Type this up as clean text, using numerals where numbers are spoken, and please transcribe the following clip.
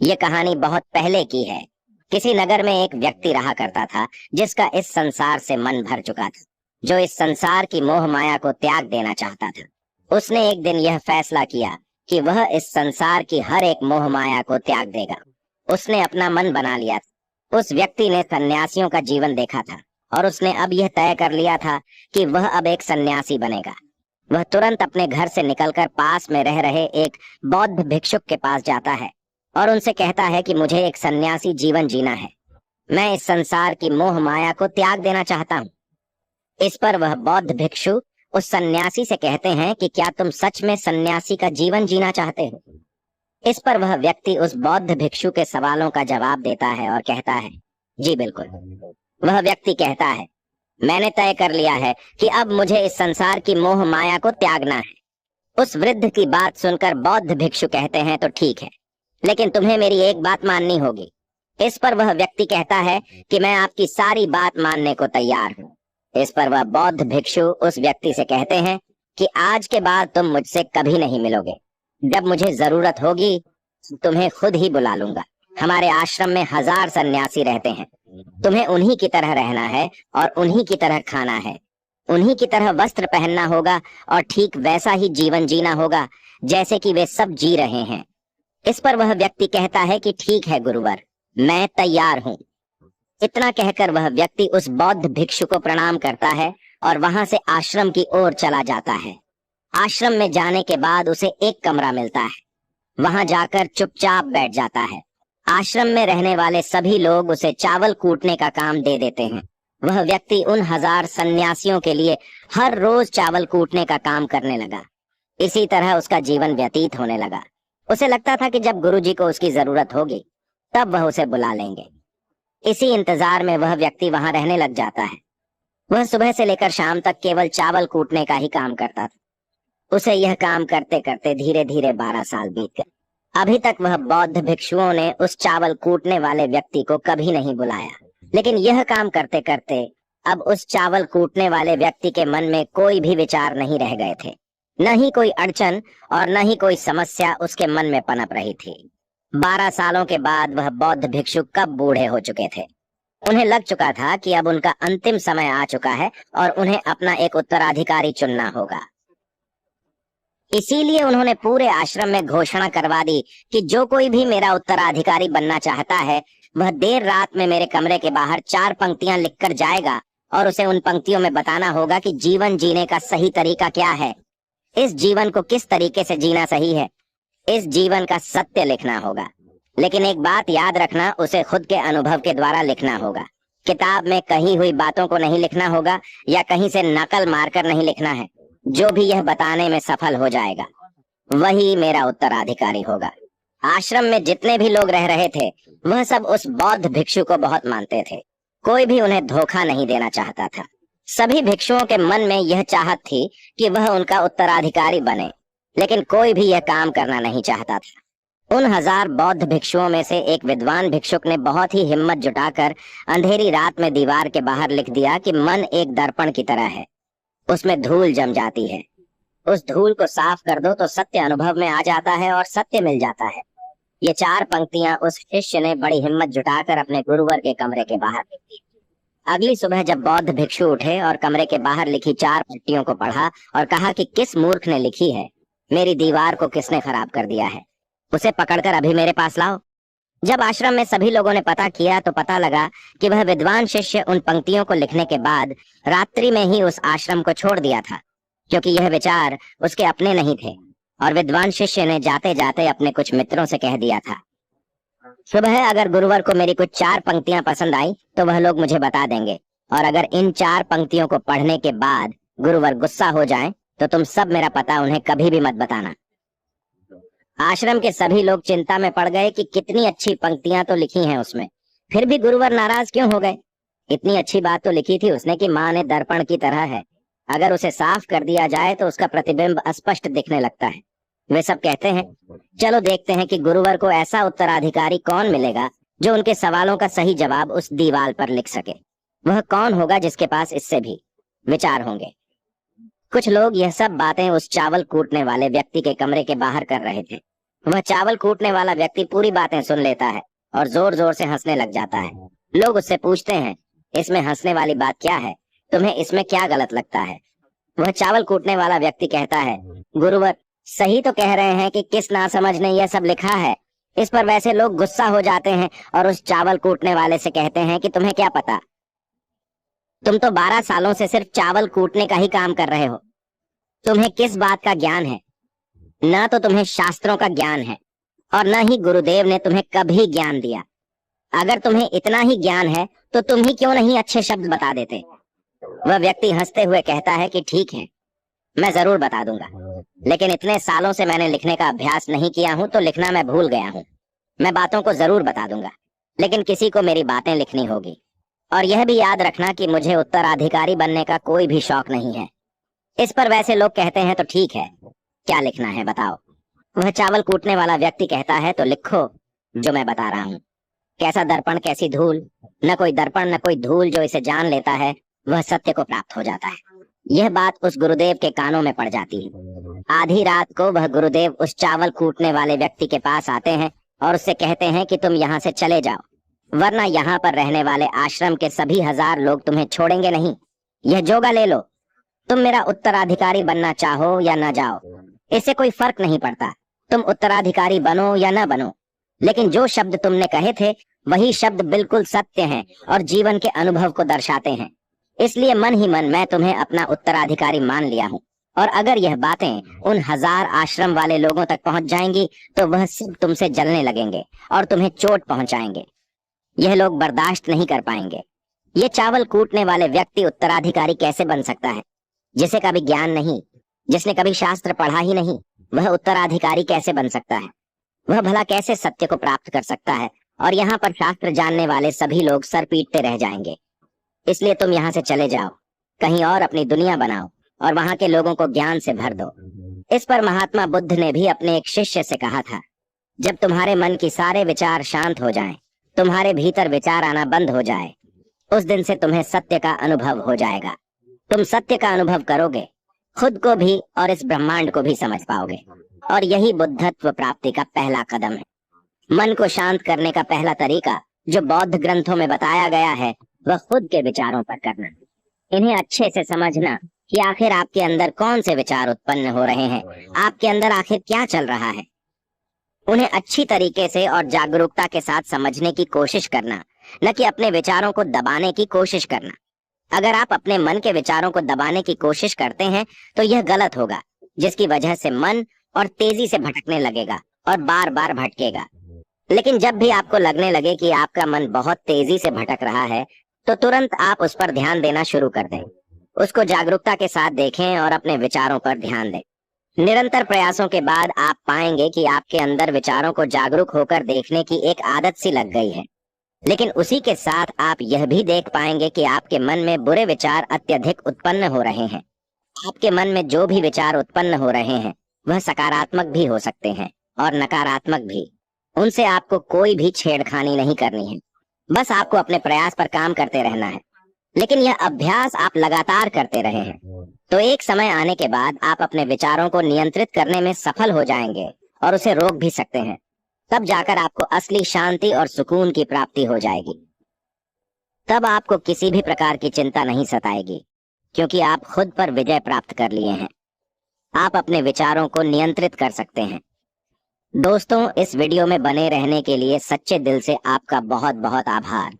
ये कहानी बहुत पहले की है। किसी नगर में एक व्यक्ति रहा करता था जिसका इस संसार से मन भर चुका था, जो इस संसार की मोह माया को त्याग देना चाहता था। उसने एक दिन यह फैसला किया कि वह इस संसार की हर एक मोह माया को त्याग देगा। उसने अपना मन बना लिया था। उस व्यक्ति ने सन्यासियों का जीवन देखा था और उसने अब यह तय कर लिया था कि वह अब एक सन्यासी बनेगा। वह तुरंत अपने घर से निकलकर पास में रह रहे एक बौद्ध भिक्षुक के पास जाता है और उनसे कहता है कि मुझे एक सन्यासी जीवन जीना है। मैं इस संसार की मोह माया को त्याग देना चाहता हूँ। इस पर वह बौद्ध भिक्षु उस सन्यासी से कहते हैं कि क्या तुम सच में सन्यासी का जीवन जीना चाहते हो? इस पर वह व्यक्ति उस बौद्ध भिक्षु के सवालों का जवाब देता है और कहता है, जी बिल्कुल। वह व्यक्ति कहता है, मैंने तय कर लिया है कि अब मुझे इस संसार की मोह माया को त्यागना है। उस वृद्ध की बात सुनकर बौद्ध भिक्षु कहते हैं, तो ठीक है, लेकिन तुम्हें मेरी एक बात माननी होगी। इस पर वह व्यक्ति कहता है कि मैं आपकी सारी बात मानने को तैयार हूँ। इस पर वह बौद्ध भिक्षु उस व्यक्ति से कहते हैं कि आज के बाद तुम मुझसे कभी नहीं मिलोगे। जब मुझे जरूरत होगी तुम्हें खुद ही बुला लूंगा। हमारे आश्रम में 1000 सन्यासी रहते हैं। तुम्हें उन्हीं की तरह रहना है और उन्हीं की तरह खाना है, उन्हीं की तरह वस्त्र पहनना होगा और ठीक वैसा ही जीवन जीना होगा जैसे कि वे सब जी रहे हैं। इस पर वह व्यक्ति कहता है कि ठीक है गुरुवर, मैं तैयार हूँ। इतना कहकर वह व्यक्ति उस बौद्ध भिक्षु को प्रणाम करता है और वहां से आश्रम की ओर चला जाता है। आश्रम में जाने के बाद उसे एक कमरा मिलता है। वहां जाकर चुपचाप बैठ जाता है। आश्रम में रहने वाले सभी लोग उसे चावल कूटने का काम दे देते हैं। वह व्यक्ति उन 1000 सन्यासियों के लिए हर रोज चावल कूटने का काम करने लगा। इसी तरह उसका जीवन व्यतीत होने लगा। उसे लगता था कि जब गुरुजी को उसकी जरूरत होगी तब वह उसे बुला लेंगे। इसी इंतजार में वह व्यक्ति वहां रहने लग जाता है। वह सुबह से लेकर शाम तक केवल चावल कूटने का ही काम करता था। उसे यह काम करते करते धीरे धीरे 12 साल बीत गए। अभी तक वह बौद्ध भिक्षुओं ने उस चावल कूटने वाले व्यक्ति को कभी नहीं बुलाया, लेकिन यह काम करते करते अब उस चावल कूटने वाले व्यक्ति के मन में कोई भी विचार नहीं रह गए थे। न ही कोई अड़चन और न ही कोई समस्या उसके मन में पनप रही थी। 12 सालों के बाद वह बौद्ध भिक्षु कब बूढ़े हो चुके थे। उन्हें लग चुका था कि अब उनका अंतिम समय आ चुका है और उन्हें अपना एक उत्तराधिकारी चुनना होगा। इसीलिए उन्होंने पूरे आश्रम में घोषणा करवा दी कि जो कोई भी मेरा उत्तराधिकारी बनना चाहता है वह देर रात में मेरे कमरे के बाहर 4 पंक्तियां लिखकर जाएगा और उसे उन पंक्तियों में बताना होगा कि जीवन जीने का सही तरीका क्या है, इस जीवन को किस तरीके से जीना सही है, इस जीवन का सत्य लिखना होगा। लेकिन एक बात याद रखना, उसे खुद के अनुभव के द्वारा लिखना होगा। किताब में कही हुई बातों को नहीं लिखना होगा या कहीं से नकल मारकर नहीं लिखना है। जो भी यह बताने में सफल हो जाएगा वही मेरा उत्तराधिकारी होगा। आश्रम में जितने भी लोग रह रहे थे वह सब उस बौद्ध भिक्षु को बहुत मानते थे। कोई भी उन्हें धोखा नहीं देना चाहता था। सभी भिक्षुओं के मन में यह चाहत थी कि वह उनका उत्तराधिकारी बने, लेकिन कोई भी यह काम करना नहीं चाहता था। उन 1000 बौद्ध भिक्षुओं में से एक विद्वान भिक्षुक ने बहुत ही हिम्मत जुटाकर अंधेरी रात में दीवार के बाहर लिख दिया कि मन एक दर्पण की तरह है, उसमें धूल जम जाती है। उस धूल को साफ कर दो तो सत्य अनुभव में आ जाता है और सत्य मिल जाता है। ये 4 पंक्तियां उस शिष्य ने बड़ी हिम्मत जुटाकर अपने गुरुवर के कमरे के बाहर लिख दी। अगली सुबह जब बौद्ध भिक्षु उठे और कमरे के बाहर लिखी 4 पट्टियों को पढ़ा और कहा कि किस मूर्ख ने लिखी है, मेरी दीवार को किसने खराब कर दिया है, उसे पकड़कर अभी मेरे पास लाओ। जब आश्रम में सभी लोगों ने पता किया तो पता लगा कि वह विद्वान शिष्य उन पंक्तियों को लिखने के बाद रात्रि में ही उस आश्रम को छोड़ दिया था, क्योंकि यह विचार उसके अपने नहीं थे और विद्वान शिष्य ने जाते जाते अपने कुछ मित्रों से कह दिया था, सुबह अगर गुरुवर को मेरी कुछ 4 पंक्तियां पसंद आई तो वह लोग मुझे बता देंगे, और अगर इन 4 पंक्तियों को पढ़ने के बाद गुरुवर गुस्सा हो जाए तो तुम सब मेरा पता उन्हें कभी भी मत बताना। आश्रम के सभी लोग चिंता में पड़ गए कि कितनी अच्छी पंक्तियां तो लिखी हैं उसमें, फिर भी गुरुवर नाराज क्यों हो गए। इतनी अच्छी बात तो लिखी थी उसने कि माँ ने दर्पण की तरह है, अगर उसे साफ कर दिया जाए तो उसका प्रतिबिंब अस्पष्ट दिखने लगता है। वे सब कहते हैं, चलो देखते हैं कि गुरुवर को ऐसा उत्तराधिकारी कौन मिलेगा जो उनके सवालों का सही जवाब उस दीवार पर लिख सके। वह कौन होगा जिसके पास इससे भी विचार होंगे। कुछ लोग यह सब बातें उस चावल कूटने वाले व्यक्ति के कमरे के बाहर कर रहे थे। वह चावल कूटने वाला व्यक्ति पूरी बातें सुन लेता है और जोर जोर से हंसने लग जाता है। लोग उससे पूछते हैं, इसमें हंसने वाली बात क्या है? तुम्हें इसमें क्या गलत लगता है? वह चावल कूटने वाला व्यक्ति कहता है, गुरुवर, सही तो कह रहे हैं कि किस नासमझ ने यह सब लिखा है। इस पर वैसे लोग गुस्सा हो जाते हैं और उस चावल कूटने वाले से कहते हैं कि तुम्हें क्या पता, तुम तो 12 सालों से सिर्फ चावल कूटने का ही काम कर रहे हो। तुम्हें किस बात का ज्ञान है? ना तो तुम्हें शास्त्रों का ज्ञान है और न ही गुरुदेव ने तुम्हें कभी ज्ञान दिया। अगर तुम्हें इतना ही ज्ञान है तो तुम ही क्यों नहीं अच्छे शब्द बता देते? वह व्यक्ति हंसते हुए कहता है कि ठीक है, मैं जरूर बता दूंगा, लेकिन इतने सालों से मैंने लिखने का अभ्यास नहीं किया हूं तो लिखना मैं भूल गया हूं। मैं बातों को जरूर बता दूंगा, लेकिन किसी को मेरी बातें लिखनी होगी। और यह भी याद रखना कि मुझे उत्तराधिकारी बनने का कोई भी शौक नहीं है। इस पर वैसे लोग कहते हैं, तो ठीक है, क्या लिखना है बताओ? वह चावल कूटने वाला व्यक्ति कहता है, तो लिखो जो मैं बता रहा हूँ। कैसा दर्पण कैसी धूल, न कोई दर्पण न कोई धूल, जो इसे जान लेता है वह सत्य को प्राप्त हो जाता है। यह बात उस गुरुदेव के कानों में पड़ जाती है। आधी रात को वह गुरुदेव उस चावल कूटने वाले व्यक्ति के पास आते हैं और उससे कहते हैं कि तुम यहाँ से चले जाओ, वरना यहाँ पर रहने वाले आश्रम के सभी 1000 लोग तुम्हें छोड़ेंगे नहीं। यह जोगा ले लो, तुम मेरा उत्तराधिकारी बनना चाहो या न जाओ, इससे कोई फर्क नहीं पड़ता। तुम उत्तराधिकारी बनो या न बनो, लेकिन जो शब्द तुमने कहे थे वही शब्द बिल्कुल सत्य हैं और जीवन के अनुभव को दर्शाते हैं। इसलिए मन ही मन मैं तुम्हें अपना उत्तराधिकारी मान लिया हूँ। और अगर यह बातें उन 1000 आश्रम वाले लोगों तक पहुंच जाएंगी तो वह सब तुमसे जलने लगेंगे और तुम्हें चोट पहुंचाएंगे। यह लोग बर्दाश्त नहीं कर पाएंगे। ये चावल कूटने वाले व्यक्ति उत्तराधिकारी कैसे बन सकता है? जिसे कभी ज्ञान नहीं, जिसने कभी शास्त्र पढ़ा ही नहीं, वह उत्तराधिकारी कैसे बन सकता है? वह भला कैसे सत्य को प्राप्त कर सकता है? और यहाँ पर शास्त्र जानने वाले सभी लोग सर पीटते रह जाएंगे। इसलिए तुम यहाँ से चले जाओ, कहीं और अपनी दुनिया बनाओ और वहां के लोगों को ज्ञान से भर दो। इस पर महात्मा बुद्ध ने भी अपने एक शिष्य से कहा था, जब तुम्हारे मन की सारे विचार शांत हो जाएं, तुम्हारे भीतर विचार आना बंद हो जाए, उस दिन से तुम्हें सत्य का अनुभव हो जाएगा। तुम सत्य का अनुभव करोगे, खुद को भी और इस ब्रह्मांड को भी समझ पाओगे। और यही बुद्धत्व प्राप्ति का पहला कदम है। मन को शांत करने का पहला तरीका जो बौद्ध ग्रंथों में बताया गया है वह खुद के विचारों पर करना। इन्हें अच्छे से समझना कि आखिर आपके अंदर कौन से विचार उत्पन्न हो रहे हैं, आपके अंदर आखिर क्या चल रहा है। उन्हें अच्छी तरीके से और जागरूकता के साथ समझने की कोशिश करना, न कि अपने विचारों को दबाने की कोशिश करना। अगर आप अपने मन के विचारों को दबाने की कोशिश करते हैं तो यह गलत होगा, जिसकी वजह से मन और तेजी से भटकने लगेगा और बार बार भटकेगा। लेकिन जब भी आपको लगने लगे कि आपका मन बहुत तेजी से भटक रहा है तो तुरंत आप उस पर ध्यान देना शुरू कर दें। उसको जागरूकता के साथ देखें और अपने विचारों पर ध्यान दें। निरंतर प्रयासों के बाद आप पाएंगे कि आपके अंदर विचारों को जागरूक होकर देखने की एक आदत सी लग गई है। लेकिन उसी के साथ आप यह भी देख पाएंगे कि आपके मन में बुरे विचार अत्यधिक उत्पन्न हो रहे हैं। आपके मन में जो भी विचार उत्पन्न हो रहे हैं वह सकारात्मक भी हो सकते हैं और नकारात्मक भी। उनसे आपको कोई भी छेड़खानी नहीं करनी है, बस आपको अपने प्रयास पर काम करते रहना है। लेकिन यह अभ्यास आप लगातार करते रहे हैं तो एक समय आने के बाद आप अपने विचारों को नियंत्रित करने में सफल हो जाएंगे और उसे रोक भी सकते हैं। तब जाकर आपको असली शांति और सुकून की प्राप्ति हो जाएगी। तब आपको किसी भी प्रकार की चिंता नहीं सताएगी, क्योंकि आप खुद पर विजय प्राप्त कर लिए हैं। आप अपने विचारों को नियंत्रित कर सकते हैं। दोस्तों, इस वीडियो में बने रहने के लिए सच्चे दिल से आपका बहुत बहुत आभार।